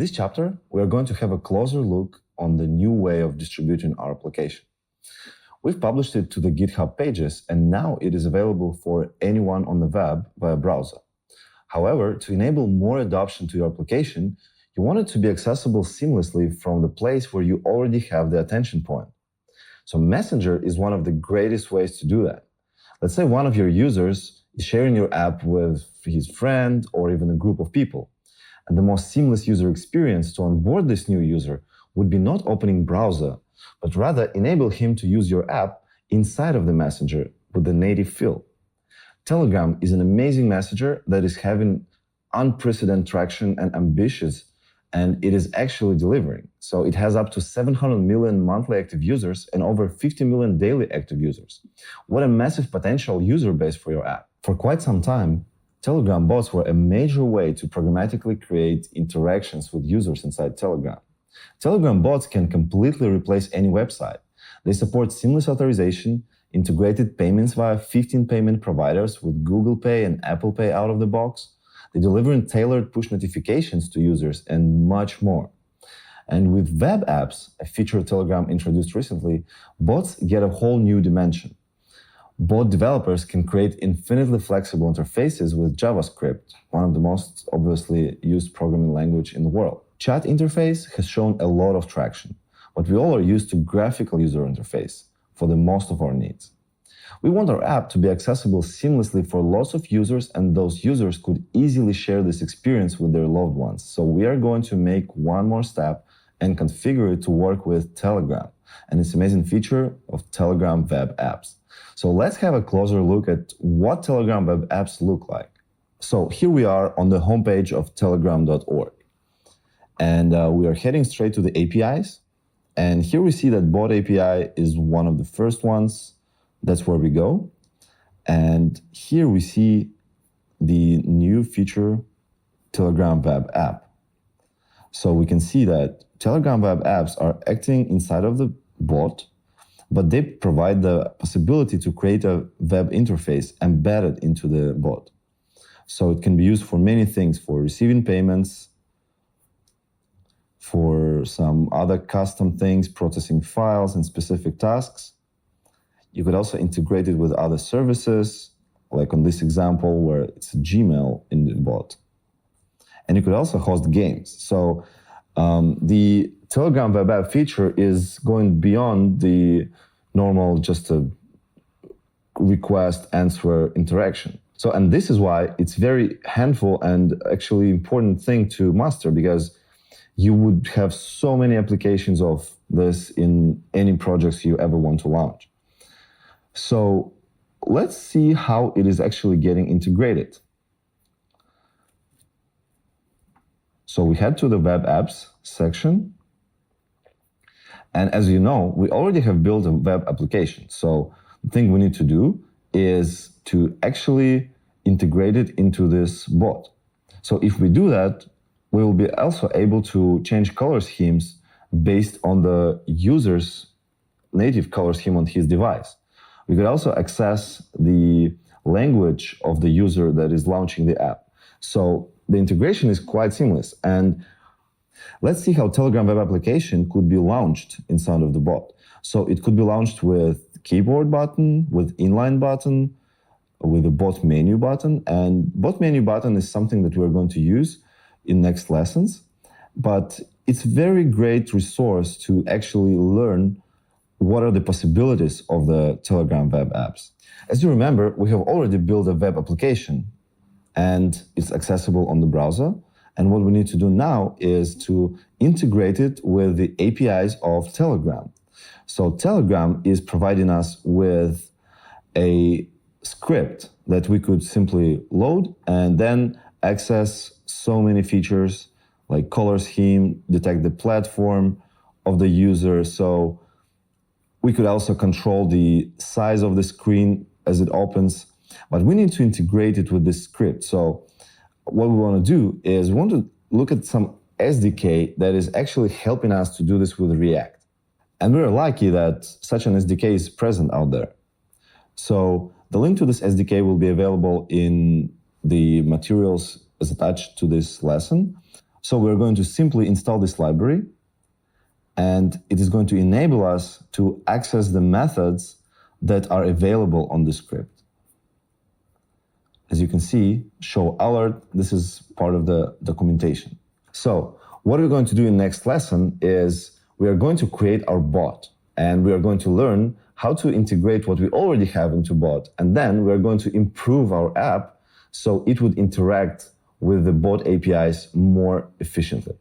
this chapter, we are going to have a closer look on the new way of distributing our application. We've published it to the GitHub pages, and now it is available for anyone on the web via browser. However, to enable more adoption to your application, you want it to be accessible seamlessly from the place where you already have the attention point. So Messenger is one of the greatest ways to do that. Let's say one of your users is sharing your app with his friend or even a group of people. And the most seamless user experience to onboard this new user would be not opening browser, but rather enable him to use your app inside of the Messenger with the native fill. Telegram is an amazing messenger that is having unprecedented traction and ambitious, and it is actually delivering. So it has up to 700 million monthly active users and over 50 million daily active users. What a massive potential user base for your app. For quite some time, Telegram bots were a major way to programmatically create interactions with users inside Telegram. Telegram bots can completely replace any website. They support seamless authorization, integrated payments via 15 payment providers with Google Pay and Apple Pay out of the box. They deliver tailored push notifications to users and much more. And with web apps, a feature Telegram introduced recently, bots get a whole new dimension. Bot developers can create infinitely flexible interfaces with JavaScript, one of the most obviously used programming language in the world. Chat interface has shown a lot of traction, but we all are used to graphical user interface for the most of our needs. We want our app to be accessible seamlessly for lots of users, and those users could easily share this experience with their loved ones. So we are going to make one more step and configure it to work with Telegram and its amazing feature of Telegram web apps. So let's have a closer look at what Telegram web apps look like. So here we are on the homepage of telegram.org. And we are heading straight to the APIs. And here we see that bot API is one of the first ones. That's where we go. And here we see the new feature, Telegram web app. So we can see that Telegram web apps are acting inside of the bot, but they provide the possibility to create a web interface embedded into the bot. So it can be used for many things, for receiving payments, for some other custom things, processing files and specific tasks. You could also integrate it with other services, like on this example where it's Gmail in the bot. And you could also host games. So the Telegram web app feature is going beyond the normal just a request answer interaction. So, and this is why it's very handful and actually important thing to master, because you would have so many applications of this in any projects you ever want to launch. So let's see how it is actually getting integrated. So we head to the web apps section. And as you know, we already have built a web application. So the thing we need to do is to actually integrate it into this bot. So if we do that, we will be also able to change color schemes based on the user's native color scheme on his device. We could also access the language of the user that is launching the app. So the integration is quite seamless. And let's see how Telegram web application could be launched inside of the bot. So it could be launched with keyboard button, with inline button, with a bot menu button. And bot menu button is something that we're going to use in next lessons. But it's a very great resource to actually learn what are the possibilities of the Telegram web apps. As you remember, we have already built a web application and it's accessible on the browser. And what we need to do now is to integrate it with the APIs of Telegram. So Telegram is providing us with a script that we could simply load and then access so many features like color scheme, detect the platform of the user. So we could also control the size of the screen as it opens, but we need to integrate it with this script. So what we want to do is we want to look at some SDK that is actually helping us to do this with React. And we're lucky that such an SDK is present out there. So the link to this SDK will be available in the materials as attached to this lesson. So we're going to simply install this library, and it is going to enable us to access the methods that are available on the script. As you can see, show alert, this is part of the documentation. So what we're going to do in next lesson is we are going to create our bot, and we are going to learn how to integrate what we already have into bot, and then we're going to improve our app so it would interact with the bot APIs more efficiently.